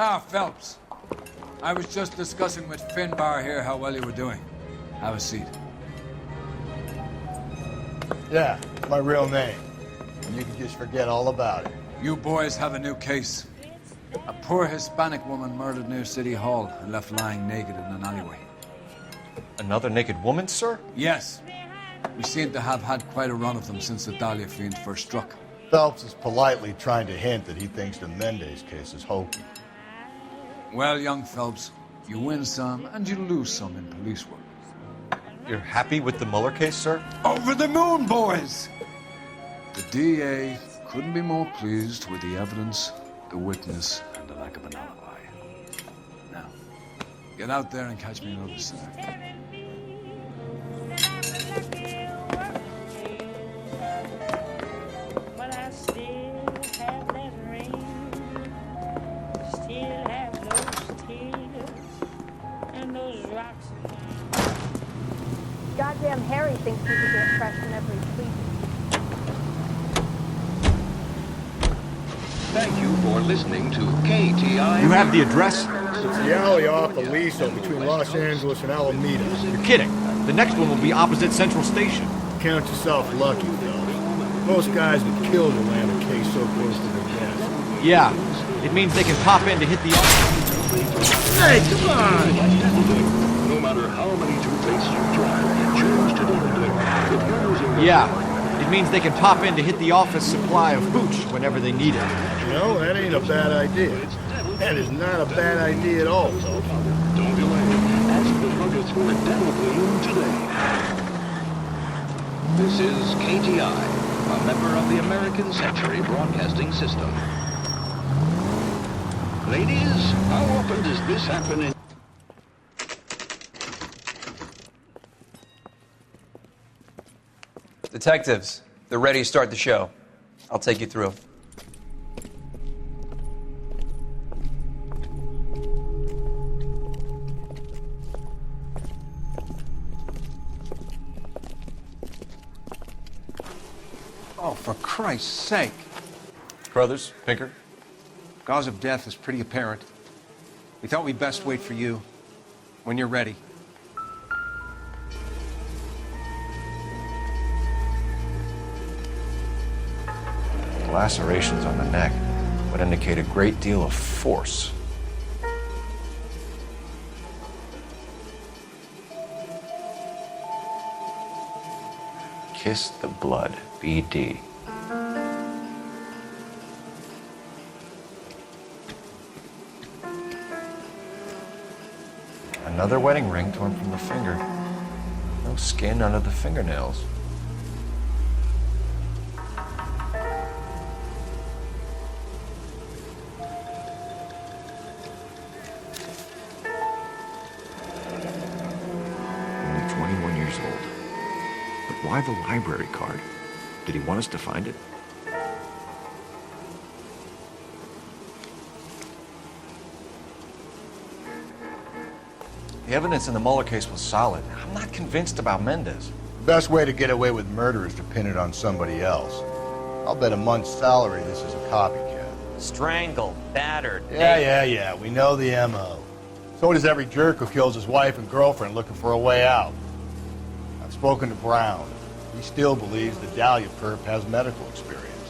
Ah, Phelps. I was just discussing with Finbar here how well you were doing. Have a seat. Yeah, my real name. And you can just forget all about it. You boys have a new case. A poor Hispanic woman murdered near City Hall and left lying naked in an alleyway. Another naked woman, sir? Yes. We seem to have had quite a run of them since the Dahlia fiend first struck. Phelps is politely trying to hint that he thinks the Mendez case is hokey. Well, young Phelps, you win some and you lose some in police work. You're happy with the Mueller case, sir? Over the moon, boys! The DA couldn't be more pleased with the evidence, the witness, and the lack of an alibi. Now, get out there and catch me another snack. But I still have that ring, still have those tears and those rocks. Goddamn Harry thinks he can get fresh whenever he pleases. Thank you for listening to KTI. You have the address? It's the alley off Aliso between Los Angeles and Alameda. You're kidding. The next one will be opposite Central Station. Count yourself lucky, Phelps. Most guys would kill to land a case so close to their desk. Yeah, it means they can pop in to hit the office. Hey, come on! No matter how many toothpastes you try, choose to do it. Yeah, it means they can pop in to hit the office supply of hooch whenever they need it. You know, that ain't a bad idea. That is not a bad idea at all, Phelps. Don't delay. Ask the ruggers for a dental clean today. This is KTI, a member of the American Century Broadcasting System. Ladies, how often does this happen in... Detectives, they're ready to start the show. I'll take you through. Oh, for Christ's sake. Brothers, Pinker? Cause of death is pretty apparent. We thought we'd best wait for you. When you're ready. The lacerations on the neck would indicate a great deal of force. Kiss the blood, BD. Another wedding ring torn from the finger. No skin under the fingernails. Only 21 years old. But why the library card? Did he want us to find it? The evidence in the Mueller case was solid. I'm not convinced about Mendez. The best way to get away with murder is to pin it on somebody else. I'll bet a month's salary this is a copycat. Strangled, battered. Yeah. We know the M.O. So does every jerk who kills his wife and girlfriend looking for a way out. I've spoken to Brown. He still believes the Dahlia perp has medical experience.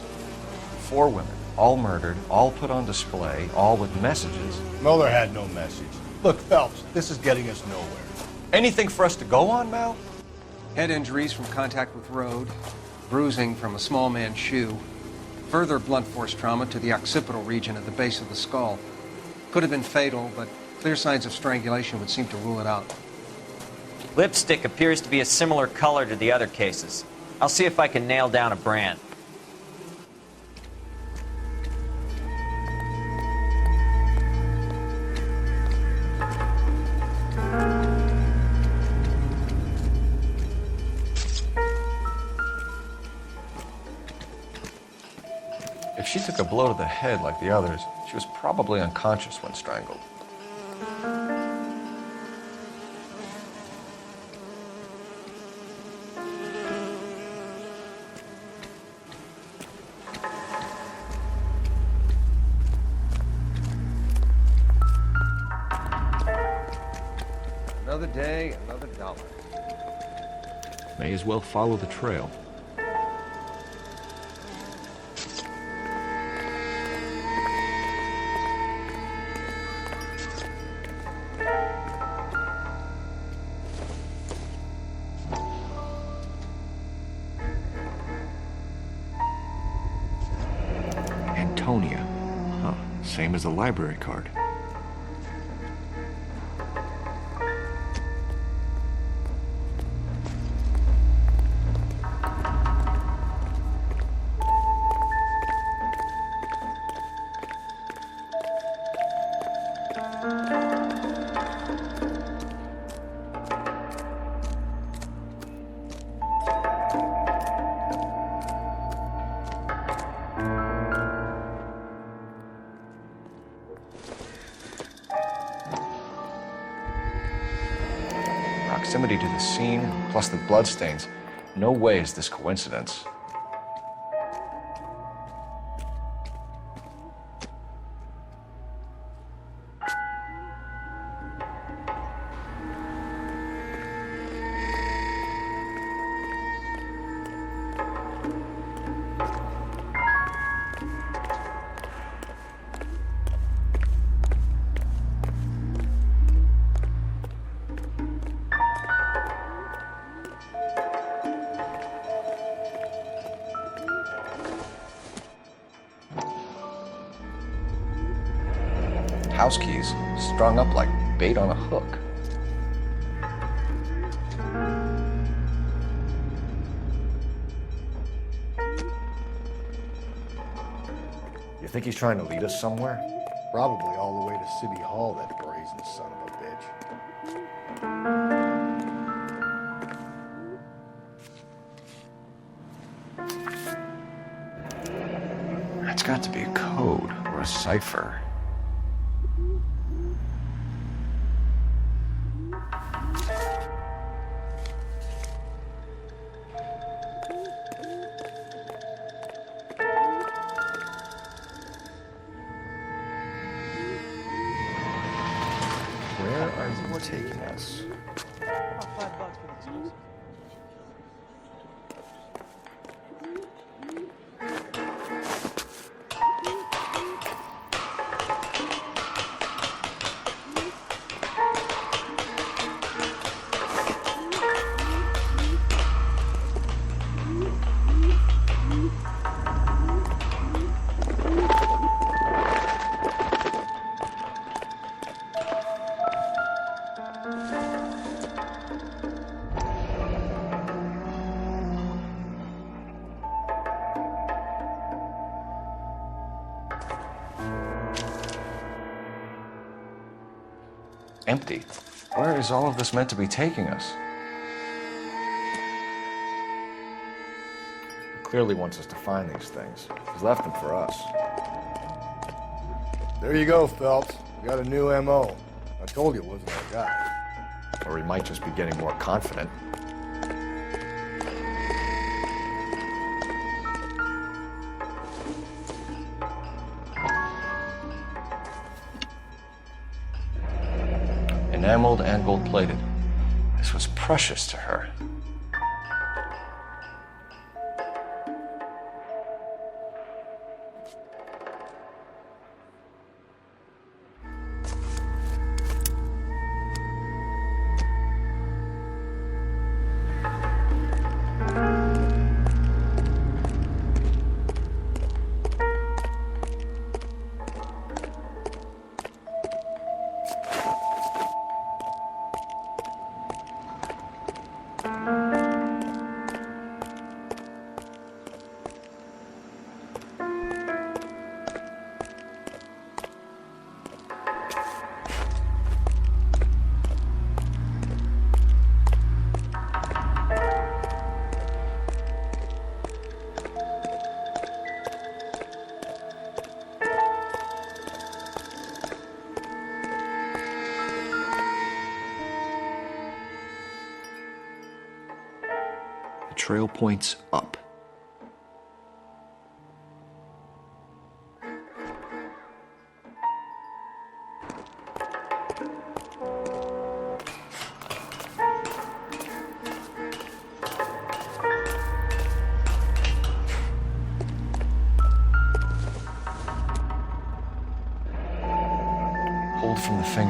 4 women, all murdered, all put on display, all with messages. Mueller had no message. Look, Phelps, this is getting us nowhere. Anything for us to go on, Mal? Head injuries from contact with road, bruising from a small man's shoe, further blunt force trauma to the occipital region at the base of the skull. Could have been fatal, but clear signs of strangulation would seem to rule it out. Lipstick appears to be a similar color to the other cases. I'll see if I can nail down a brand. If she took a blow to the head like the others, she was probably unconscious when strangled. Another day, another dollar. May as well follow the trail. Antonia. Huh, same as the library card. Proximity to the scene, plus the bloodstains. No way is this coincidence. House keys strung up like bait on a hook. You think he's trying to lead us somewhere? Probably all the way to City Hall, that brazen son of a bitch. That's got to be a code or a cipher. Where are you taking us? Empty. Where is all of this meant to be taking us? He clearly wants us to find these things. He's left them for us. There you go, Phelps. We got a new M.O. I told you it wasn't our guy. Or he might just be getting more confident. Enameled and gold-plated. This was precious to her. The trail points up.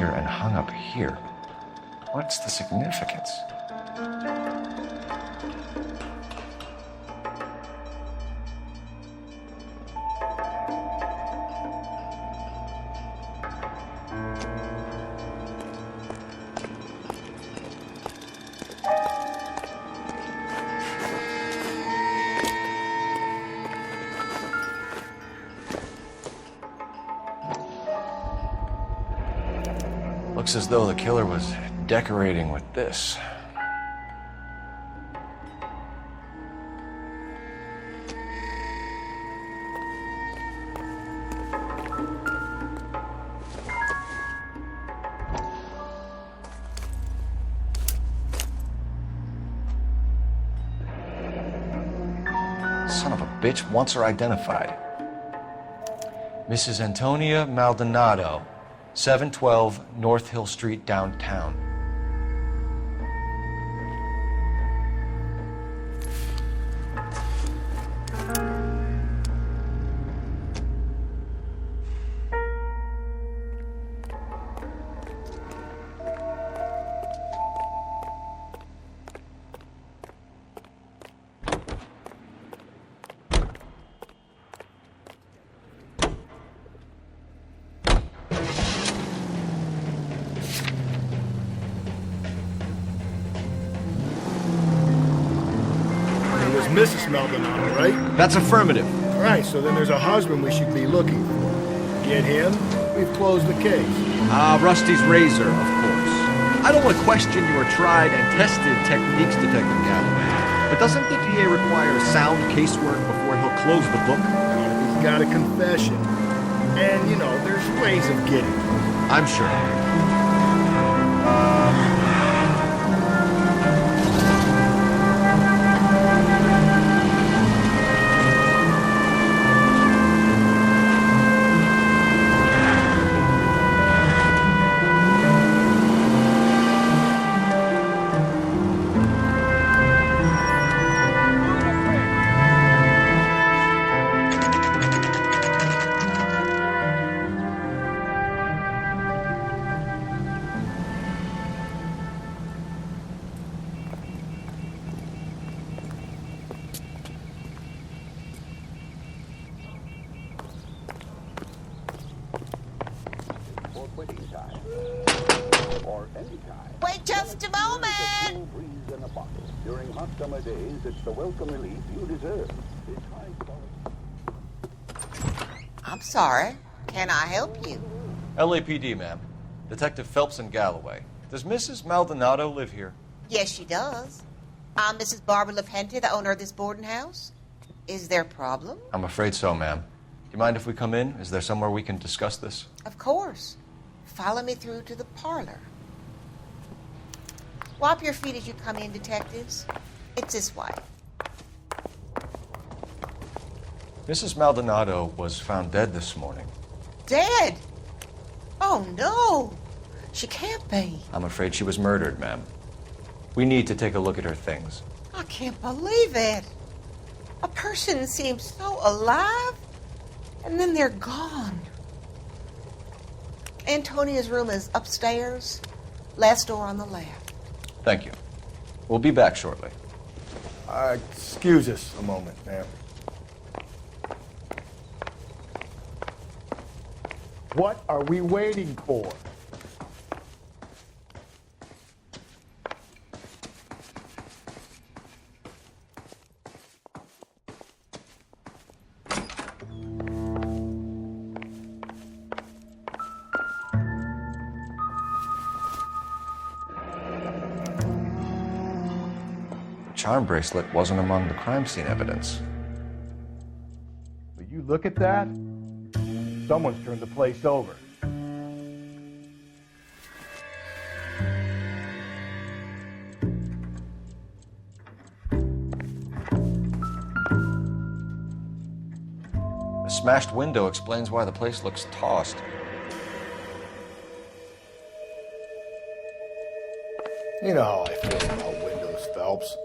finger and hung up here. What's the significance? Looks as though the killer was decorating with this. Son of a bitch wants her identified. Mrs. Antonia Maldonado, 712 North Hill Street, downtown. Mrs. Maldonado, right? That's affirmative. All right, so then there's a husband we should be looking for. Get him, we've closed the case. Rusty's razor, of course. I don't want to question your tried and tested techniques, Detective Galloway. But doesn't the DA require sound casework before he'll close the book? He's got a confession. And, you know, there's ways of getting it. I'm sure. Wait just a moment! During hot summer days, it's the welcome relief you deserve. I'm sorry. Can I help you? LAPD, ma'am. Detective Phelps and Galloway. Does Mrs. Maldonado live here? Yes, she does. I'm Mrs. Barbara LaPente, the owner of this boarding house. Is there a problem? I'm afraid so, ma'am. Do you mind if we come in? Is there somewhere we can discuss this? Of course. Follow me through to the parlor. Wipe your feet as you come in, detectives. It's this way. Mrs. Maldonado was found dead this morning. Dead? Oh, no. She can't be. I'm afraid she was murdered, ma'am. We need to take a look at her things. I can't believe it. A person seems so alive, and then they're gone. Antonia's room is upstairs, last door on the left. Thank you. We'll be back shortly. Excuse us a moment, ma'am. What are we waiting for? The charm bracelet wasn't among the crime scene evidence. Will you look at that? Someone's turned the place over. The smashed window explains why the place looks tossed. You know how I feel about windows, Phelps.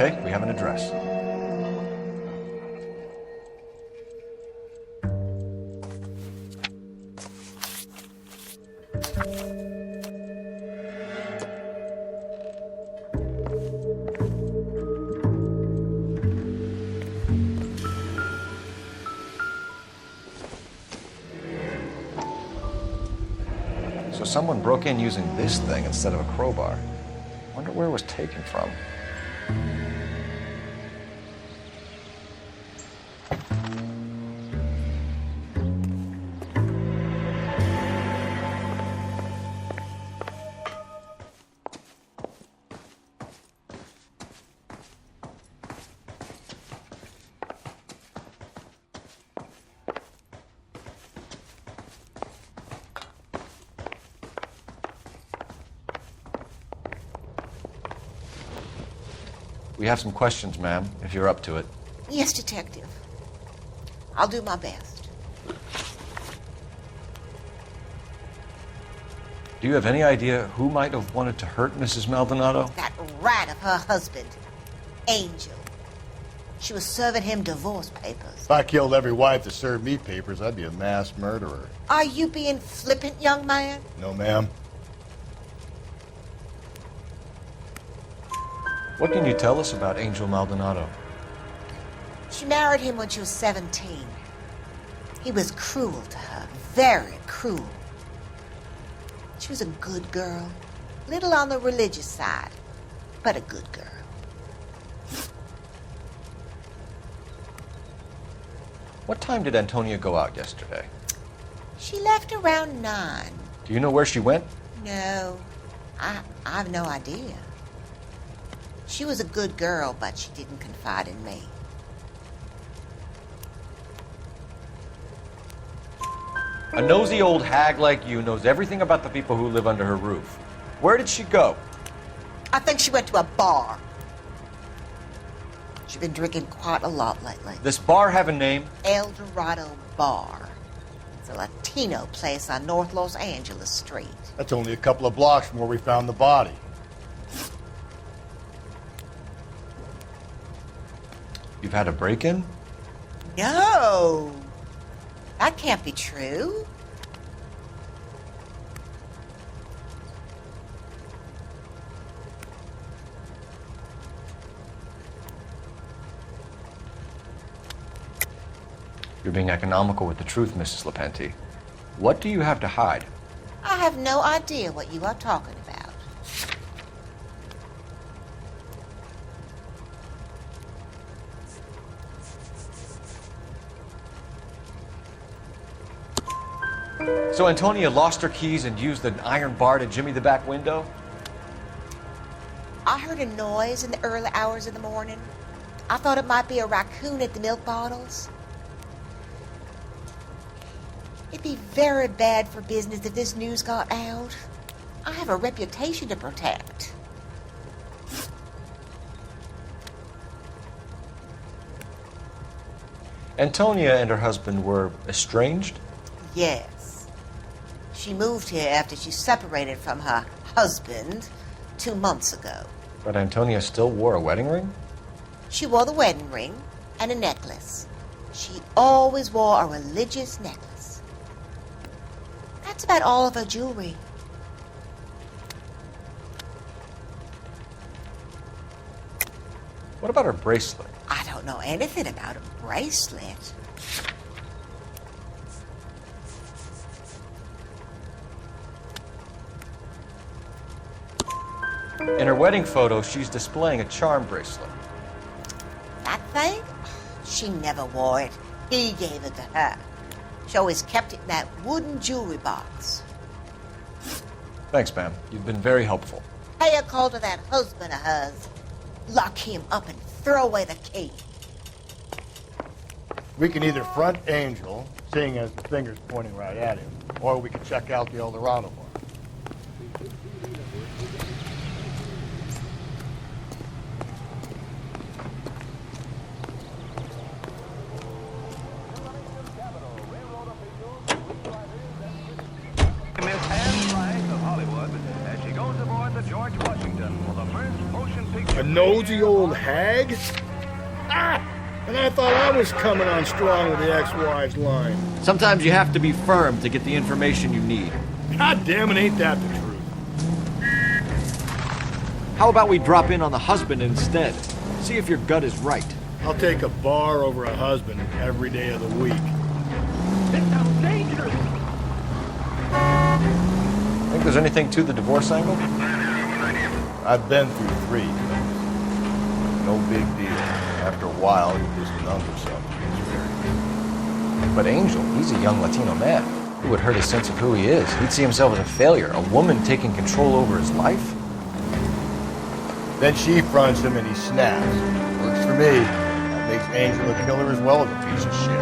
Okay, we have an address. So someone broke in using this thing instead of a crowbar. Wonder where it was taken from. We have some questions, ma'am, if you're up to it. Yes, Detective. I'll do my best. Do you have any idea who might have wanted to hurt Mrs. Maldonado? That rat of her husband, Angel. She was serving him divorce papers. If I killed every wife that served me papers, I'd be a mass murderer. Are you being flippant, young man? No, ma'am. What can you tell us about Angel Maldonado? She married him when she was 17. He was cruel to her, very cruel. She was a good girl, little on the religious side, but a good girl. What time did Antonia go out yesterday? She left around 9. Do you know where she went? No, I have no idea. She was a good girl, but she didn't confide in me. A nosy old hag like you knows everything about the people who live under her roof. Where did she go? I think she went to a bar. She's been drinking quite a lot lately. This bar have a name? El Dorado Bar. It's a Latino place on North Los Angeles Street. That's only a couple of blocks from where we found the body. You've had a break-in? No! That can't be true. You're being economical with the truth, Mrs. Lepenti. What do you have to hide? I have no idea what you are talking about. So Antonia lost her keys and used an iron bar to jimmy the back window? I heard a noise in the early hours of the morning. I thought it might be a raccoon at the milk bottles. It'd be very bad for business if this news got out. I have a reputation to protect. Antonia and her husband were estranged? Yes. She moved here after she separated from her husband 2 months ago. But Antonia still wore a wedding ring? She wore the wedding ring and a necklace. She always wore a religious necklace. That's about all of her jewelry. What about her bracelet? I don't know anything about a bracelet. In her wedding photo, she's displaying a charm bracelet. That thing? She never wore it. He gave it to her. She always kept it in that wooden jewelry box. Thanks, ma'am. You've been very helpful. Pay a call to that husband of hers. Lock him up and throw away the key. We can either front Angel, seeing as the finger's pointing right at him, or we can check out the El Dorado bar. Miss Anne Rice of Hollywood as she goes aboard the George Washington for the first motion picture A nosy old hag? Ah! And I thought I was coming on strong with the ex-wives line. Sometimes you have to be firm to get the information you need. God damn it, ain't that the truth? How about we drop in on the husband instead? See if your gut is right. I'll take a bar over a husband every day of the week. This sounds dangerous! Think there's anything to the divorce angle? I've been through 3. No big deal. After a while, you just numb yourself to the experience. But Angel, he's a young Latino man. It would hurt his sense of who he is. He'd see himself as a failure. A woman taking control over his life? Then she fronts him and he snaps. Works for me. That makes Angel a killer as well as a piece of shit.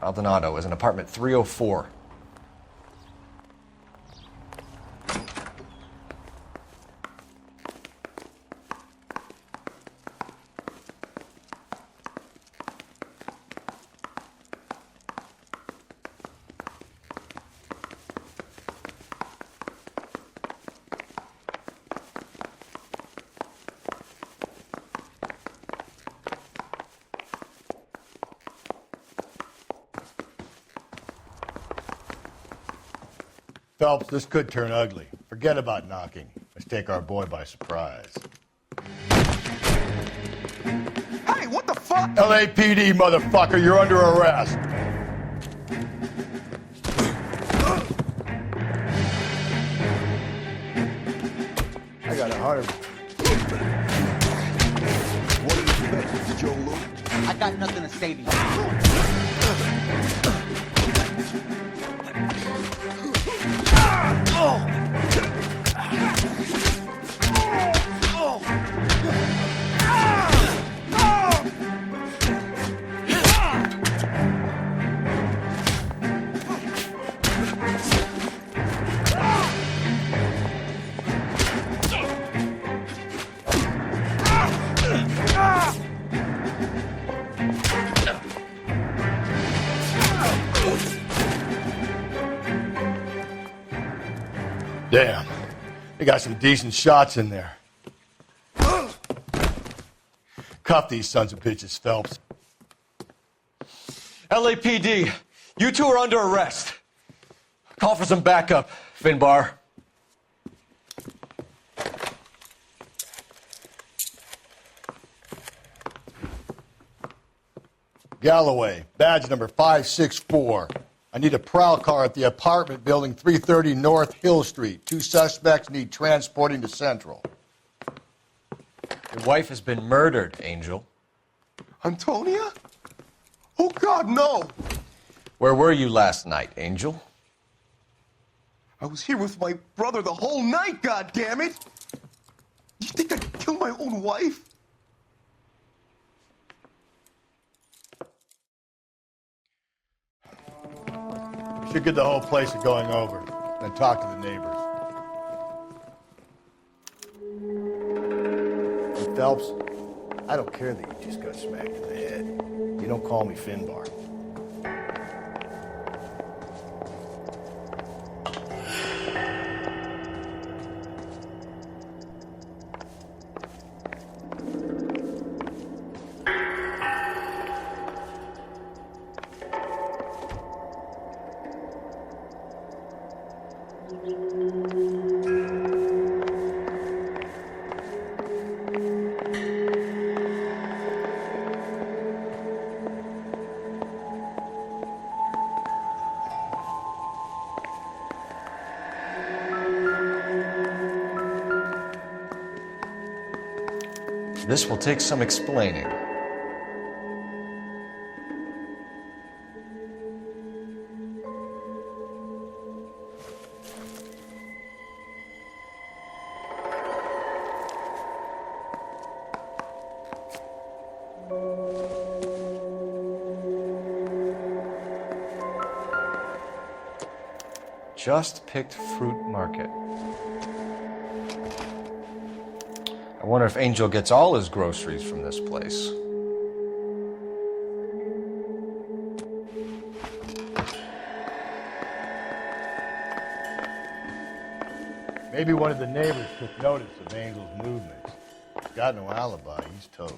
Maldonado is in apartment 304. Phelps, this could turn ugly. Forget about knocking. Let's take our boy by surprise. Hey, what the fuck? LAPD, motherfucker, you're under arrest. I got 100. What did you expect, Joe Lou? I got nothing to say to you. Damn. They got some decent shots in there. Cuff these sons of bitches, Phelps. LAPD, you two are under arrest. Call for some backup, Finbar. Galloway, badge number 564. I need a prowl car at the apartment building 330 North Hill Street. 2 suspects need transporting to Central. Your wife has been murdered, Angel. Antonia? Oh, God, no! Where were you last night, Angel? I was here with my brother the whole night, goddammit! You think I'd kill my own wife? We should get the whole place to going over, then talk to the neighbors. And Phelps, I don't care that you just got smacked in the head. You don't call me Finbar. This will take some explaining. Just picked fruit market. I wonder if Angel gets all his groceries from this place. Maybe one of the neighbors took notice of Angel's movements. He's got no alibi. He's toast.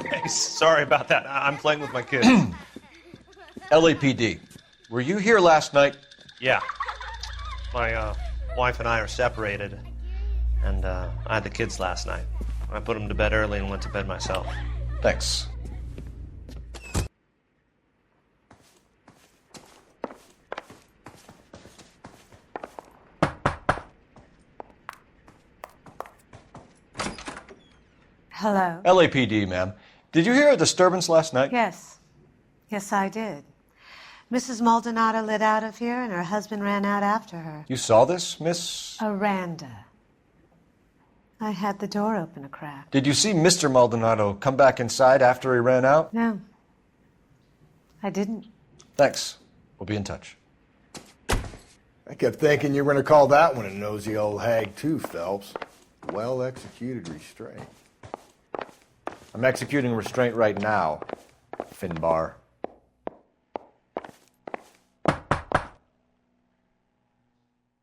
Hey, sorry about that. I'm playing with my kids. LAPD, were you here last night? Yeah. My wife and I are separated. And I had the kids last night. I put them to bed early and went to bed myself. Thanks. Hello. LAPD, ma'am. Did you hear a disturbance last night? Yes. Yes, I did. Mrs. Maldonado lit out of here, and her husband ran out after her. You saw this, Miss? Aranda. I had the door open a crack. Did you see Mr. Maldonado come back inside after he ran out? No. I didn't. Thanks. We'll be in touch. I kept thinking you were going to call that one a nosy old hag too, Phelps. Well-executed restraint. I'm executing restraint right now, Finbar.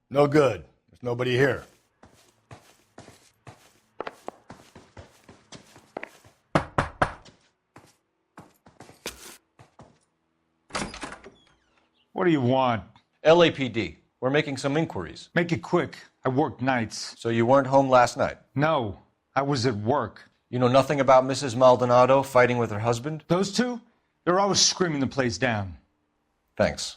No good. There's nobody here. What do you want? LAPD. We're making some inquiries. Make it quick. I work nights. So you weren't home last night? No. I was at work. You know nothing about Mrs. Maldonado fighting with her husband? Those two? They're always screaming the place down. Thanks.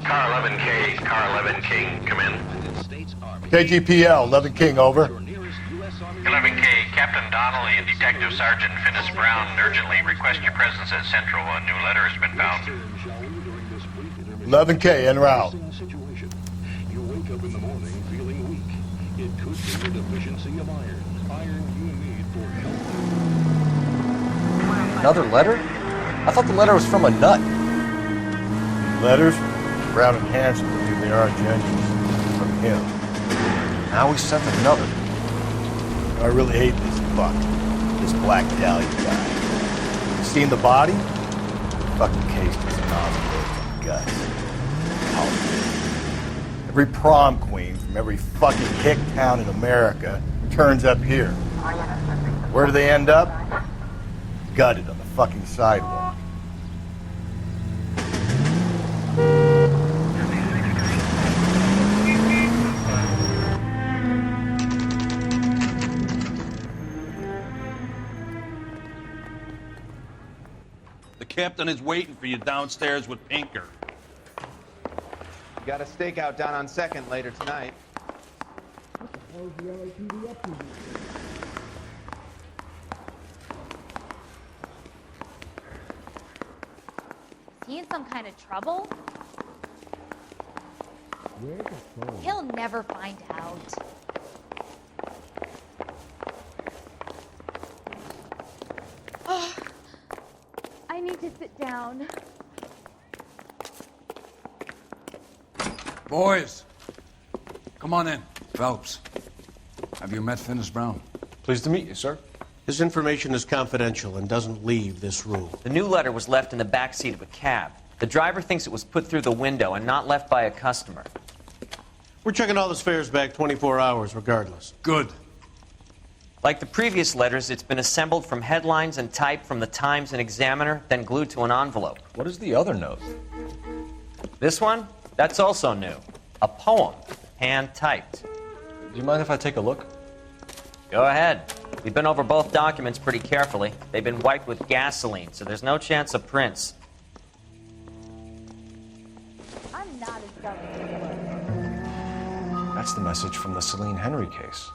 Car 11K, Car 11 King, come in. KGPL, 11 King, over. 11K, Captain Donnelly and Detective Sergeant Finnis Brown urgently request your presence at Central. A new letter has been found. 11K, en route. You wake up in the morning feeling weak. It could be a deficiency of iron. Iron you need for health. Another letter? I thought the letter was from a nut. Letters? Brown and Hanson believe they are genuine. From him. Now he sent another. I really hate this fuck. This Black Dahlia guy. You seen the body? Fucking cased his nostrils and guts. Every prom queen from every fucking hick town in America turns up here. Where do they end up? Gutted on the fucking sidewalk. The captain is waiting for you downstairs with Pinker. Got a stakeout down on 2nd later tonight. What the hell is the LAPD up to? Is he in some kind of trouble? Where's the phone? He'll never find out. Oh, I need to to sit down. Boys, come on in. Phelps, have you met Finis Brown? Pleased to meet you, sir. His information is confidential and doesn't leave this room. The new letter was left in the back seat of a cab. The driver thinks it was put through the window and not left by a customer. We're checking all his fares back 24 hours regardless. Good. Like the previous letters, it's been assembled from headlines and typed from the Times and Examiner, then glued to an envelope. What is the other note? This one? That's also new. A poem, hand-typed. Do you mind if I take a look? Go ahead. We've been over both documents pretty carefully. They've been wiped with gasoline, so there's no chance of prints. I'm not as dumb as you look. That's the message from the Celine Henry case.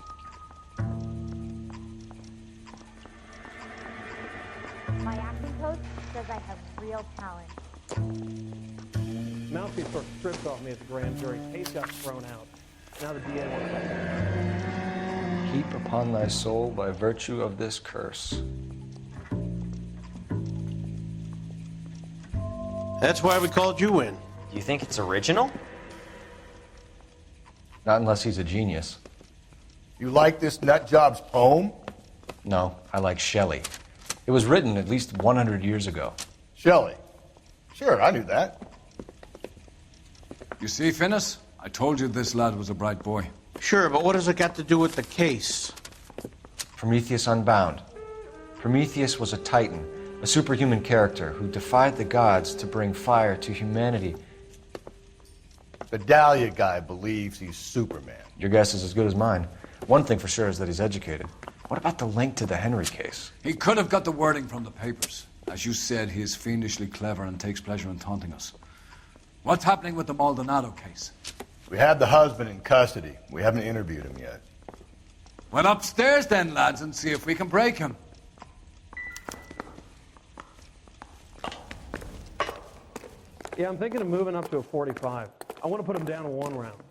My acting coach says I have real talent. Mouthpiece sort of stripped off me at the grand jury. Case got thrown out. Now the DA wants that. Keep upon thy soul by virtue of this curse. That's why we called you in. Do you think it's original? Not unless he's a genius. You like this nut job's poem? No, I like Shelley. It was written at least 100 years ago. Shelley? Sure, I knew that. You see, Finis? I told you this lad was a bright boy. Sure, but what has it got to do with the case? Prometheus Unbound. Prometheus was a titan, a superhuman character who defied the gods to bring fire to humanity. The Dahlia guy believes he's Superman. Your guess is as good as mine. One thing for sure is that he's educated. What about the link to the Henry case? He could have got the wording from the papers. As you said, he is fiendishly clever and takes pleasure in taunting us. What's happening with the Maldonado case? We have the husband in custody. We haven't interviewed him yet. Well, upstairs then, lads, and see if we can break him. Yeah, I'm thinking of moving up to a 45. I want to put him down in 1 round.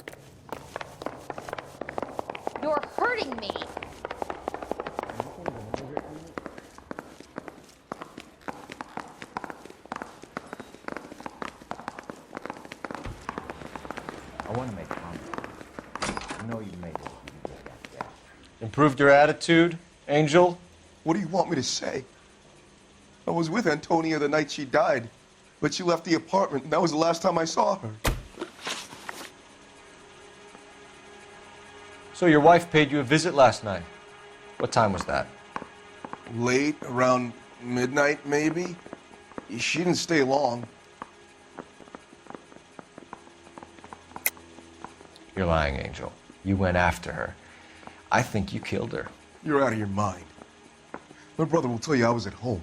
You're hurting me. I want to make comments. I know you made it. Improved your attitude, Angel? What do you want me to say? I was with Antonia the night she died, but she left the apartment, and that was the last time I saw her. So your wife paid you a visit last night. What time was that? Late, around midnight, maybe. She didn't stay long. You're lying, Angel. You went after her. I think you killed her. You're out of your mind. My brother will tell you I was at home.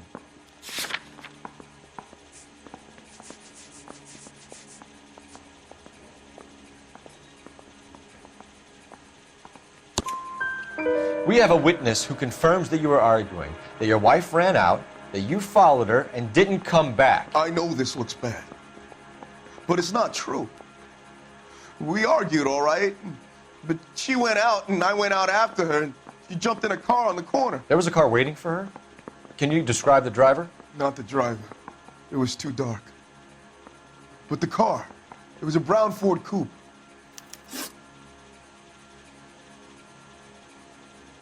We have a witness who confirms that you were arguing, that your wife ran out, that you followed her, and didn't come back. I know this looks bad, but it's not true. We argued, all right, but she went out and I went out after her and she jumped in a car on the corner. There was a car waiting for her? Can you describe the driver? Not the driver. It was too dark. But the car, it was a brown Ford coupe.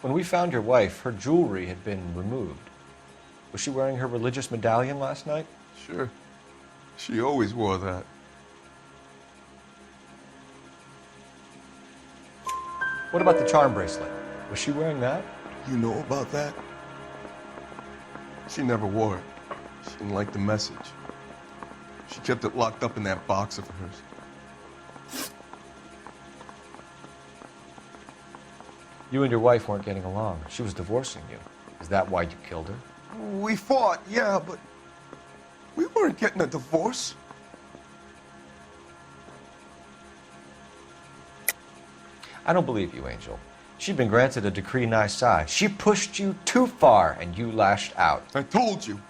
When we found your wife, her jewelry had been removed. Was she wearing her religious medallion last night? Sure. She always wore that. What about the charm bracelet? Was she wearing that? You know about that? She never wore it. She didn't like the message. She kept it locked up in that box of hers. You and your wife weren't getting along. She was divorcing you. Is that why you killed her? We fought, yeah, but we weren't getting a divorce. I don't believe you, Angel. She'd been granted a decree nisi. She pushed you too far, and you lashed out. I told you,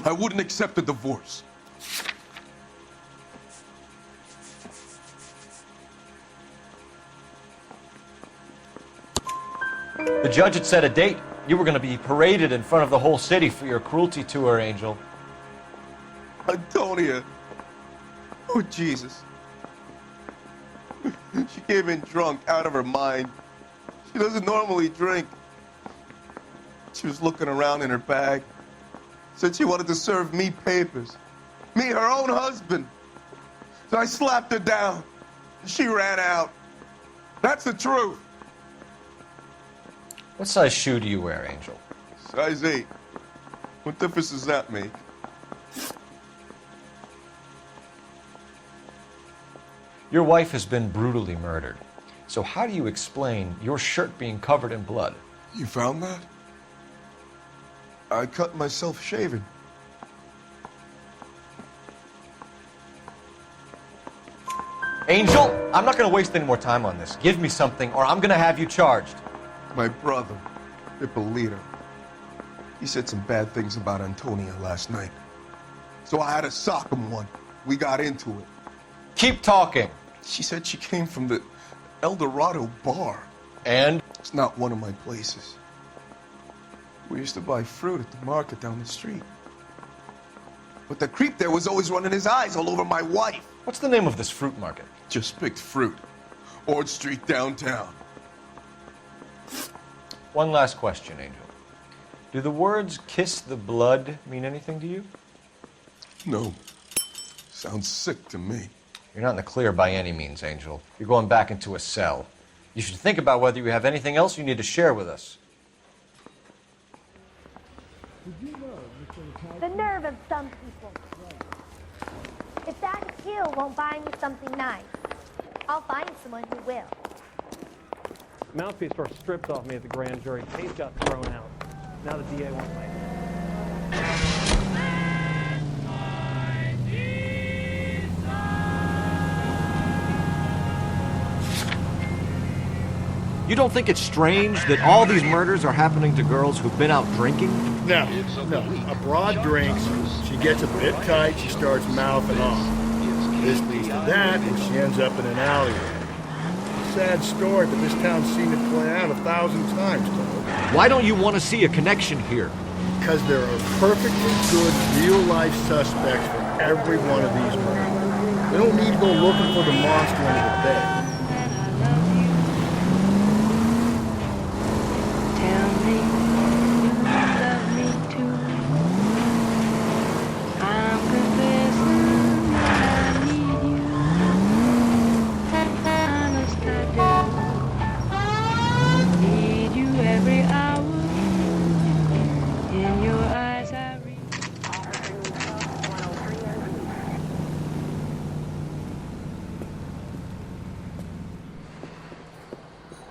I wouldn't accept a divorce. The judge had set a date. You were going to be paraded in front of the whole city for your cruelty to her, Angel. Antonia. Oh, Jesus. She came in drunk, out of her mind. She doesn't normally drink. She was looking around in her bag. Said she wanted to serve me papers. Me, her own husband. So I slapped her down. She ran out. That's the truth. What size shoe do you wear, Angel? Size 8. What difference does that make? Your wife has been brutally murdered. So how do you explain your shirt being covered in blood? You found that? I cut myself shaving. Angel, I'm not going to waste any more time on this. Give me something or I'm going to have you charged. My brother, Ippolito, he said some bad things about Antonia last night. So I had to sock him one. We got into it. Keep talking. She said she came from the El Dorado bar. And? It's not one of my places. We used to buy fruit at the market down the street. But the creep there was always running his eyes all over my wife. What's the name of this fruit market? Just picked fruit. Ord Street downtown. One last question, Angel. Do the words kiss the blood mean anything to you? No. Sounds sick to me. You're not in the clear by any means, Angel. You're going back into a cell. You should think about whether you have anything else you need to share with us. The nerve of some people. If that heel won't buy me something nice, I'll find someone who will. Mouthpiece was stripped off me at the grand jury. Case got thrown out. Now the DA wants my head. You don't think it's strange that all these murders are happening to girls who've been out drinking? No. A broad drinks, she gets a bit tight, she starts mouthing off. This leads to that, and she ends up in an alleyway. Sad story, but this town's seen it play out 1,000 times, Toad. Why don't you want to see a connection here? Because there are perfectly good, real-life suspects for every one of these murders. We don't need to go looking for the monster under the bed.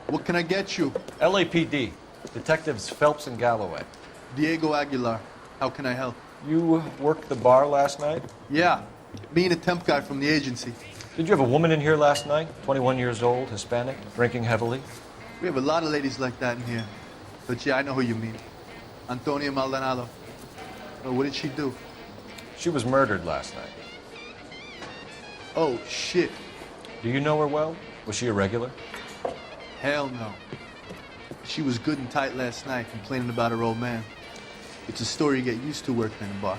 What can I get you? LAPD. Detectives Phelps and Galloway. Diego Aguilar. How can I help? You worked the bar last night? Yeah. Me and a temp guy from the agency. Did you have a woman in here last night? 21 years old, Hispanic, drinking heavily? We have a lot of ladies like that in here. But yeah, I know who you mean. Antonia Maldonado. Oh, what did she do? She was murdered last night. Oh, shit. Do you know her well? Was she a regular? Hell no. She was good and tight last night, complaining about her old man. It's a story you get used to working in a bar.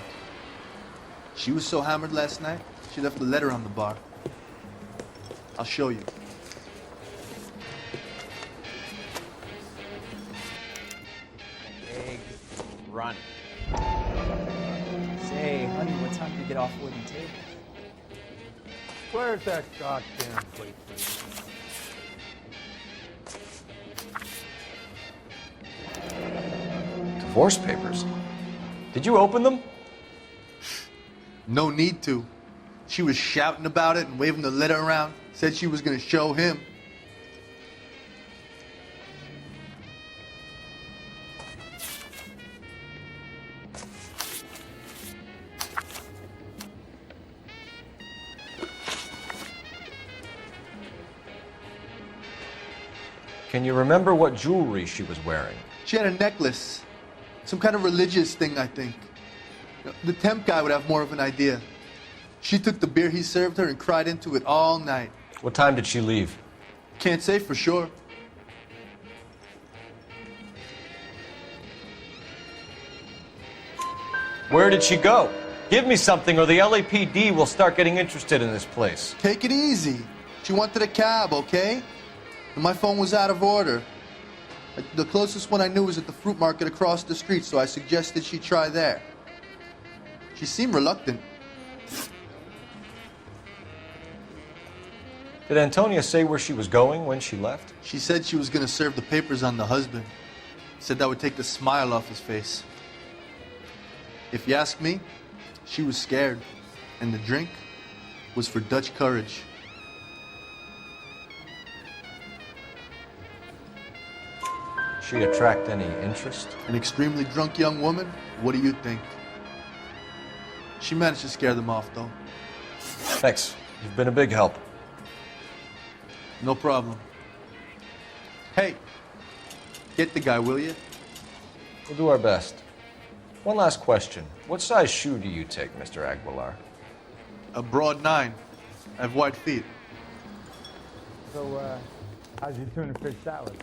She was so hammered last night, she left a letter on the bar. I'll show you. Big run. Say, honey, what time do you get off wooden table? Where's that goddamn plate? Divorce papers. Did you open them? No need to. She was shouting about it and waving the letter around. Said she was going to show him. Can you remember what jewelry she was wearing? She had a necklace. Some kind of religious thing, I think. The temp guy would have more of an idea. She took the beer he served her and cried into it all night. What time did she leave? Can't say for sure. Where did she go? Give me something or the LAPD will start getting interested in this place. Take it easy. She wanted a cab, okay? And my phone was out of order. The closest one I knew was at the fruit market across the street, so I suggested she try there. She seemed reluctant. Did Antonia say where she was going when she left? She said she was going to serve the papers on the husband. Said that would take the smile off his face. If you ask me, she was scared, and the drink was for Dutch courage. She attract any interest? An extremely drunk young woman? What do you think? She managed to scare them off, though. Thanks. You've been a big help. No problem. Hey, get the guy, will you? We'll do our best. One last question. What size shoe do you take, Mr. Aguilar? A broad 9. I have wide feet. So, how's your tuna fish salad?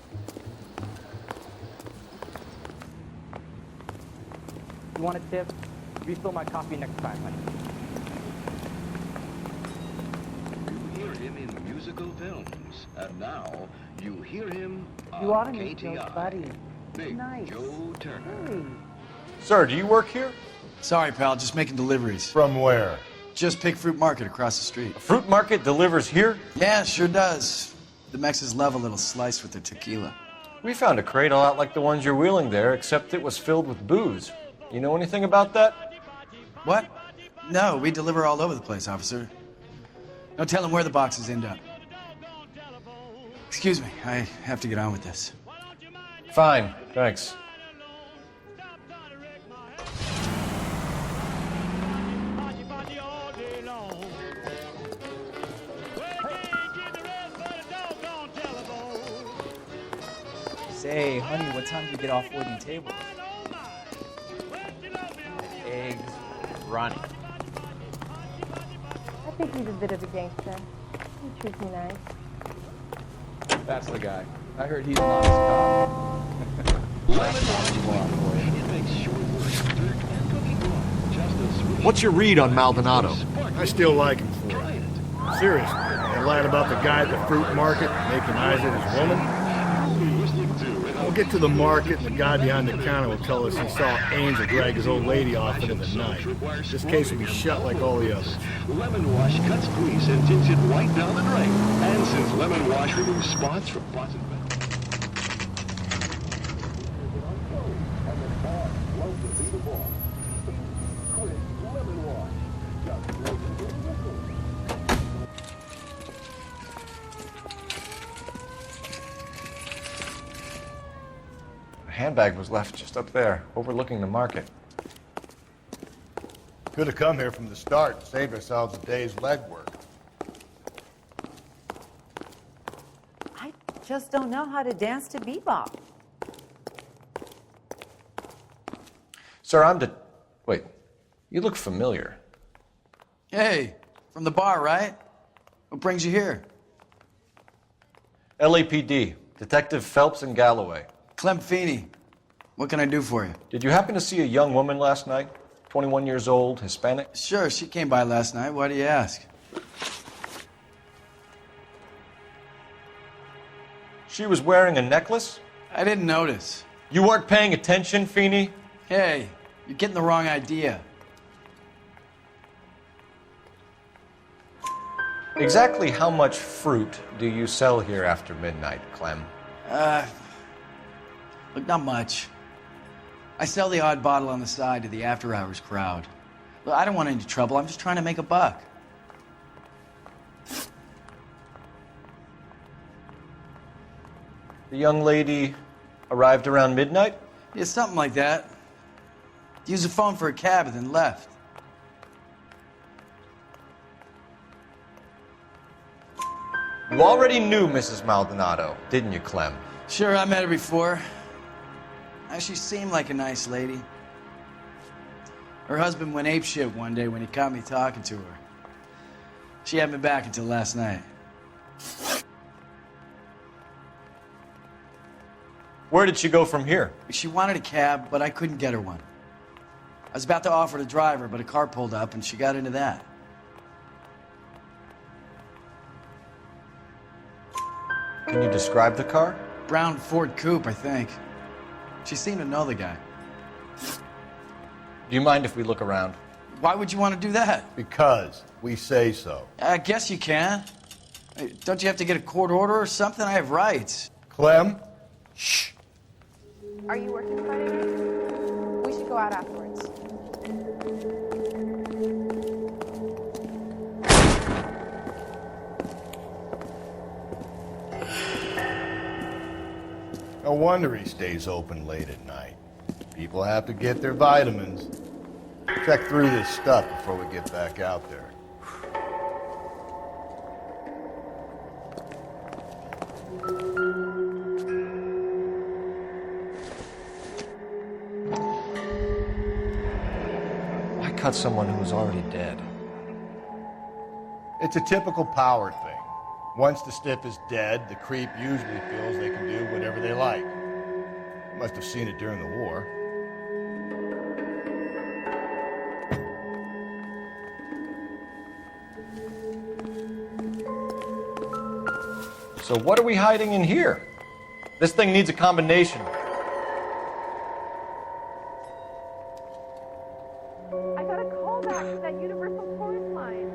You want a tip? Refill my coffee next time, honey. You hear him in musical films, and now you hear him You ought on to meet Joe, KTI. buddy. Big Nice. Joe Turner. Sir, do you work here? Sorry, pal, just making deliveries. From where? Just Pig Fruit Market across the street. A fruit market delivers here? Yeah, sure does. The Mexes love a little slice with their tequila. We found a crate a lot like the ones you're wheeling there, except it was filled with booze. You know anything about that? What? No, we deliver all over the place, officer. No telling where the boxes end up. Excuse me, I have to get on with this. Fine, thanks. Say, honey, what time do you get off wooden tables? Eggs, Ronnie. I think he's a bit of a gangster. He treats me nice. That's the guy. I heard he's an honest cop. What's your read on Maldonado? I still like him for it. Seriously, that line about the guy at the fruit market making eyes at his woman? We'll get to the market and the guy behind the counter will tell us he saw Angel drag his old lady off into the night. This case will be shut like all the others. Lemon Wash cuts grease and tints it right down the drain. And since Lemon Wash removes spots from pots and pans. Handbag was left just up there, overlooking the market. Could have come here from the start and saved ourselves a day's legwork. I just don't know how to dance to bebop. Sir, Wait, you look familiar. Hey, from the bar, right? What brings you here? LAPD, Detective Phelps and Galloway. Clem Feeney. What can I do for you? Did you happen to see a young woman last night? 21 years old, Hispanic? Sure, she came by last night. Why do you ask? She was wearing a necklace? I didn't notice. You weren't paying attention, Feeney? Hey, you're getting the wrong idea. Exactly how much fruit do you sell here after midnight, Clem? Look, not much. I sell the odd bottle on the side to the after-hours crowd. Look, I don't want any trouble. I'm just trying to make a buck. The young lady arrived around midnight? Yeah, something like that. Used the phone for a cab and then left. You already knew Mrs. Maldonado, didn't you, Clem? Sure, I met her before. She seemed like a nice lady. Her husband went apeshit one day when he caught me talking to her. She had me back until last night. Where did she go from here? She wanted a cab, but I couldn't get her one. was about to offer to drive her, but a car pulled up and she got into that. Can you describe the car? Brown Ford Coupe, I think. She seemed to know the guy. Do you mind if we look around? Why would you want to do that? Because we say so. I guess you can. Hey, don't you have to get a court order or something? I have rights. Clem? Shh. Are you working Friday night? We should go out afterwards. No wonder he stays open late at night. People have to get their vitamins. Check through this stuff before we get back out there. Why cut someone who was already dead? It's a typical power thing. Once the stiff is dead, the creep usually feels they can do whatever they like. You must have seen it during the war. So what are we hiding in here? This thing needs a combination. I got a call back to that Universal Chorus line.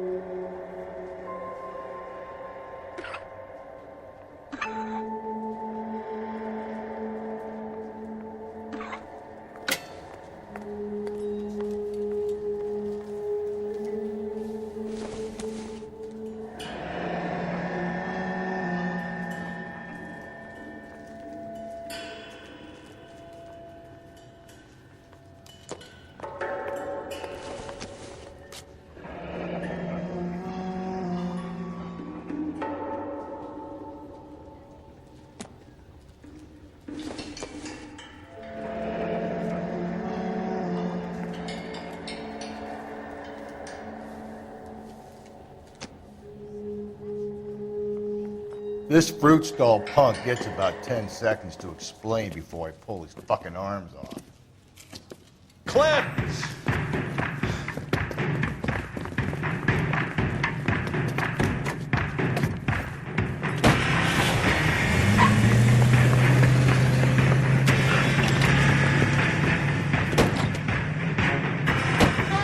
This fruit stall punk gets about 10 seconds to explain before I pull his fucking arms off. Clem!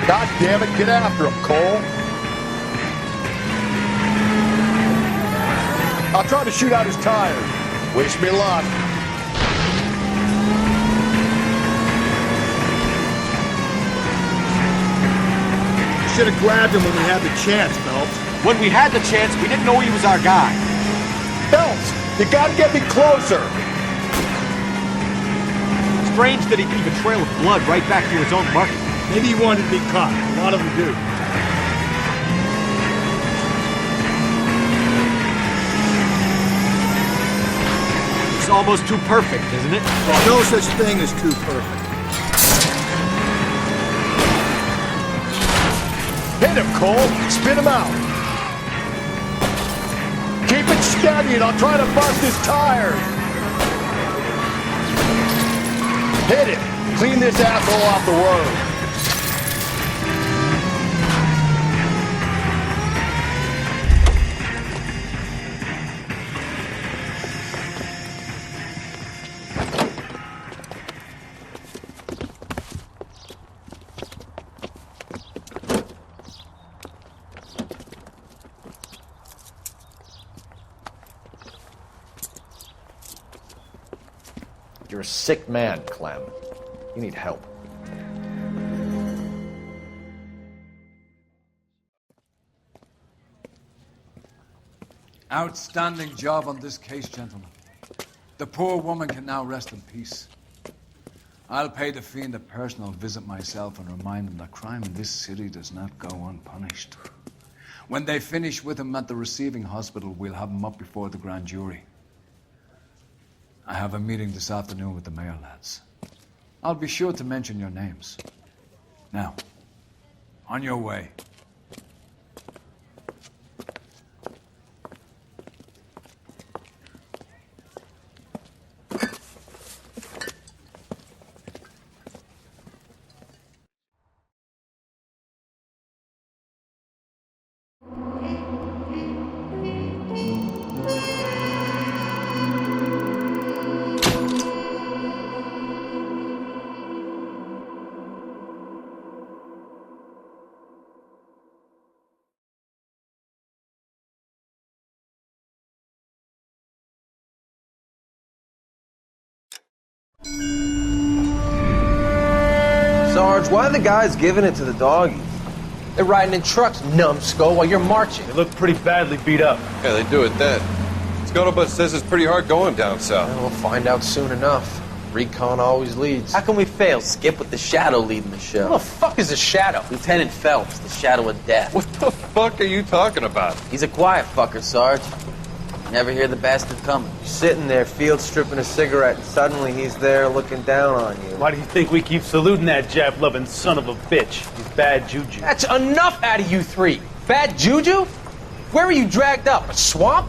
God damn it, get after him, Cole. I'll try to shoot out his tires. Wish me luck. You should have grabbed him when we had the chance, Phelps. When we had the chance, we didn't know he was our guy. Phelps, you gotta get me closer. Strange that he'd leave a trail of blood right back to his own market. Maybe he wanted to be caught. A lot of them do. It's almost too perfect, isn't it? No such thing as too perfect. Hit him, Cole. Spit him out. Keep it steady and I'll try to bust his tires. Hit him. Clean this asshole off the road. You're a sick man, Clem. You need help. Outstanding job on this case, gentlemen. The poor woman can now rest in peace. I'll pay the fiend a personal visit myself and remind him that crime in this city does not go unpunished. When they finish with him at the receiving hospital, we'll have him up before the grand jury. I have a meeting this afternoon with the mayor lads. I'll be sure to mention your names. Now, on your way. Sarge, why are the guys giving it to the doggies? They're riding in trucks, numbskull, while you're marching. They look pretty badly beat up. Yeah, they do at that. Scuttlebutt says it's pretty hard going down south. Well, we'll find out soon enough. Recon always leads. How can we fail, Skip, with the Shadow leading the show? Who the fuck is the Shadow? Lieutenant Phelps, the Shadow of Death. What the fuck are you talking about? He's a quiet fucker, Sarge. You never hear the bastard coming. You're sitting there, field stripping a cigarette, and suddenly he's there looking down on you. Why do you think we keep saluting that Jap-loving son of a bitch? He's bad juju. That's enough out of you three. Bad juju? Where were you dragged up? A swamp?